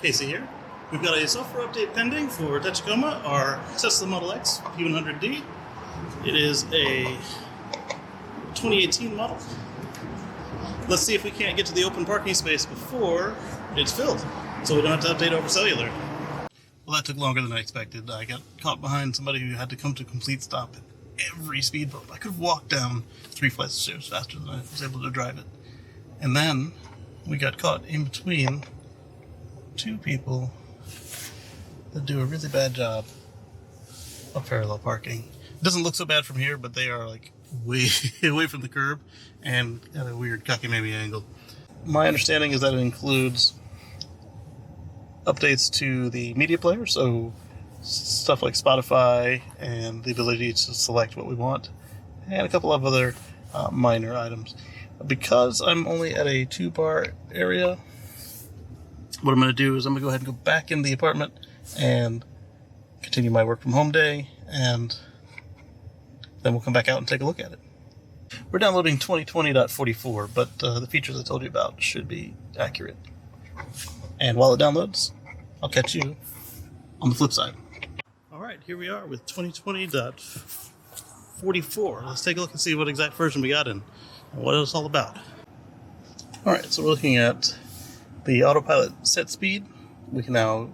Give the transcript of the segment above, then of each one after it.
Casey here. We've got a software update pending for Tachikoma, our Tesla Model X P100D. It is a 2018 model. Let's see if we can't get to the open parking space before it's filled, so we don't have to update over cellular. Well, that took longer than I expected. I got caught behind somebody who had to come to a complete stop at every speed bump. I could walk down 3 flights of stairs faster than I was able to drive it. And then we got caught in between two people that do a really bad job of parallel parking. It doesn't look so bad from here, but they are like way away from the curb and at a weird cockamamie angle. My understanding is that it includes updates to the media player, so stuff like Spotify and the ability to select what we want, and a couple of other minor items. Because I'm only at a 2-bar area, what I'm going to do is I'm going to go ahead and go back in the apartment and continue my work from home day, and then we'll come back out and take a look at it. We're downloading 2020.44, but the features I told you about should be accurate. And while it downloads, I'll catch you on the flip side. Alright, here we are with 2020.44. Let's take a look and see what exact version we got in and what it's all about. Alright, so we're looking at the autopilot set speed. We can now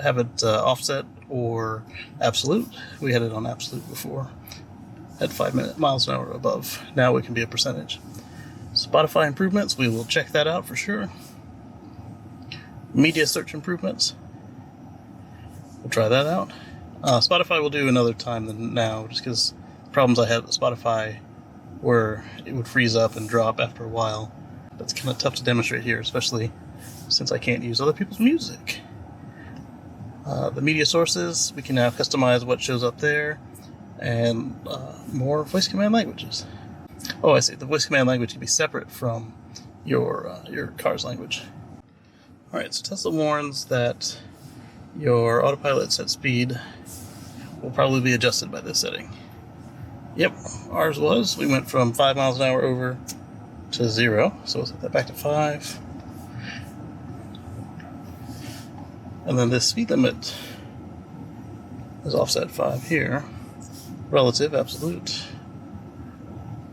have it offset or absolute. We had it on absolute before at 5 miles an hour above. Now we can be a percentage. Spotify improvements, we will check that out for sure. Media search improvements, we'll try that out. Spotify will do another time than now, just because problems I had with Spotify where it would freeze up and drop after a while. That's kind of tough to demonstrate here, especially since I can't use other people's music. The media sources, we can now customize what shows up there, and more voice command languages. Oh, I see. The voice command language can be separate from your car's language. Alright, so Tesla warns that your autopilot set speed will probably be adjusted by this setting. Yep, ours was. We went from 5 miles an hour over to 0, so we'll set that back to 5. And then this speed limit is offset 5 here. Relative, absolute.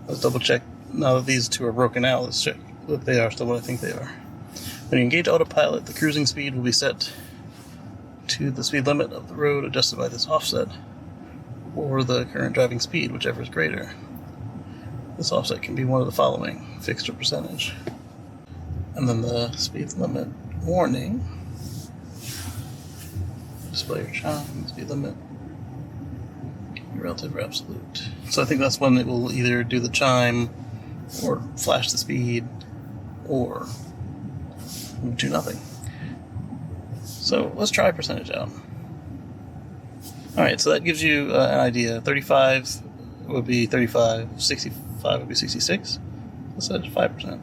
Let's double check. Now that these two are broken out, let's check that they are still what I think they are. When you engage autopilot, the cruising speed will be set to the speed limit of the road adjusted by this offset, or the current driving speed, whichever is greater. This offset can be one of the following, fixed or percentage. And then the speed limit warning. Display your chime, speed limit, relative or absolute. So I think that's when it will either do the chime, or flash the speed, or do nothing. So let's try percentage out. Alright, so that gives you an idea. 35 would be 35, 65 would be 66. Let's set it to 5%.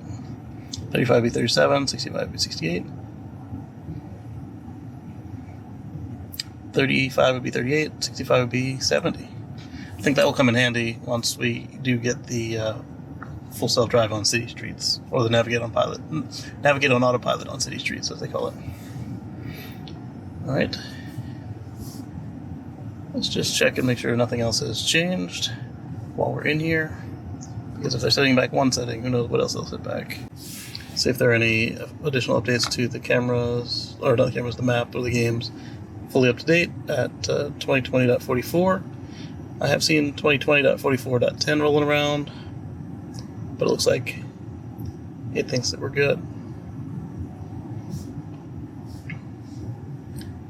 35 would be 37, 65 would be 68. 35 would be 38, 65 would be 70. I think that will come in handy once we do get the full self-drive on city streets, or the navigate on autopilot on city streets, as they call it. Alright. Let's just check and make sure nothing else has changed while we're in here, because if they're setting back one setting, who knows what else they'll set back. See if there are any additional updates to the cameras, or not the cameras, the map or the games. Fully up to date at 2020.44. I have seen 2020.44.10 rolling around, but it looks like it thinks that we're good.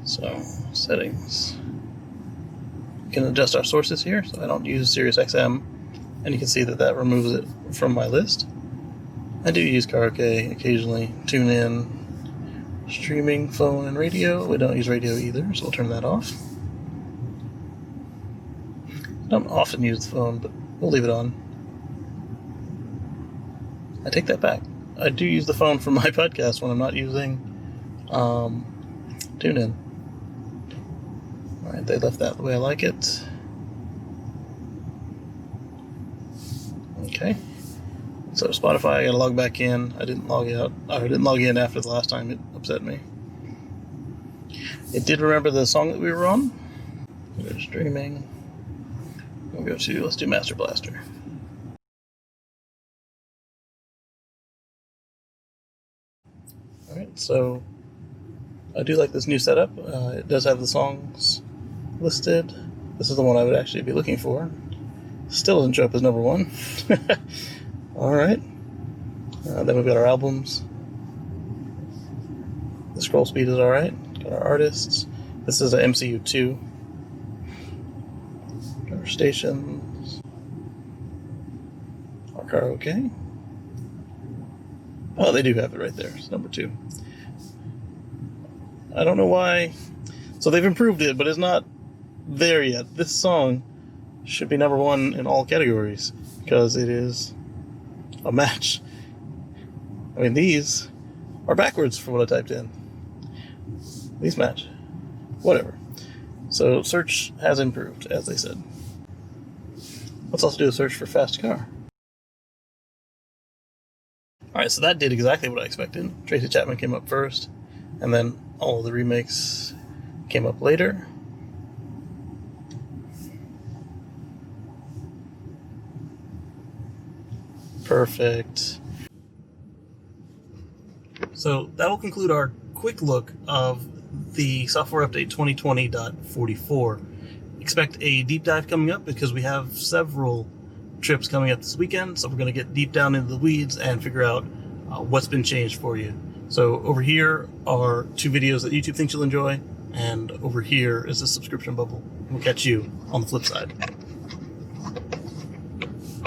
So, settings. We can adjust our sources here, so I don't use SiriusXM, and you can see that that removes it from my list. I do use karaoke occasionally, tune in, streaming, phone, and radio. We don't use radio either, so we'll turn that off. I don't often use the phone, but we'll leave it on. I take that back. I do use the phone for my podcast when I'm not using TuneIn. Alright, they left that the way I like it. Okay. So Spotify, I gotta log back in. I didn't log out. I didn't log in after the last time. It upset me. It did remember the song that we were on. Go to streaming. Let's do Master Blaster. Alright, so I do like this new setup. It does have the songs listed. This is the one I would actually be looking for. Still doesn't show up as number one. Alright. Then we've got our albums. The scroll speed is alright. Got our artists. This is an MCU2. Got our stations. Our karaoke. Oh, they do have it right there. It's number 2. I don't know why. So they've improved it, but it's not there yet. This song should be number 1 in all categories because it is a match. I mean, these are backwards for what I typed in. These match. Whatever. So search has improved, as they said. Let's also do a search for Fast Car. Alright, so that did exactly what I expected. Tracy Chapman came up first, and then all of the remakes came up later. Perfect. So that will conclude our quick look of the software update 2020.44. Expect a deep dive coming up because we have several trips coming up this weekend, so we're going to get deep down into the weeds and figure out what's been changed for you. So over here are 2 videos that YouTube thinks you'll enjoy, and over here is a subscription bubble. We'll catch you on the flip side.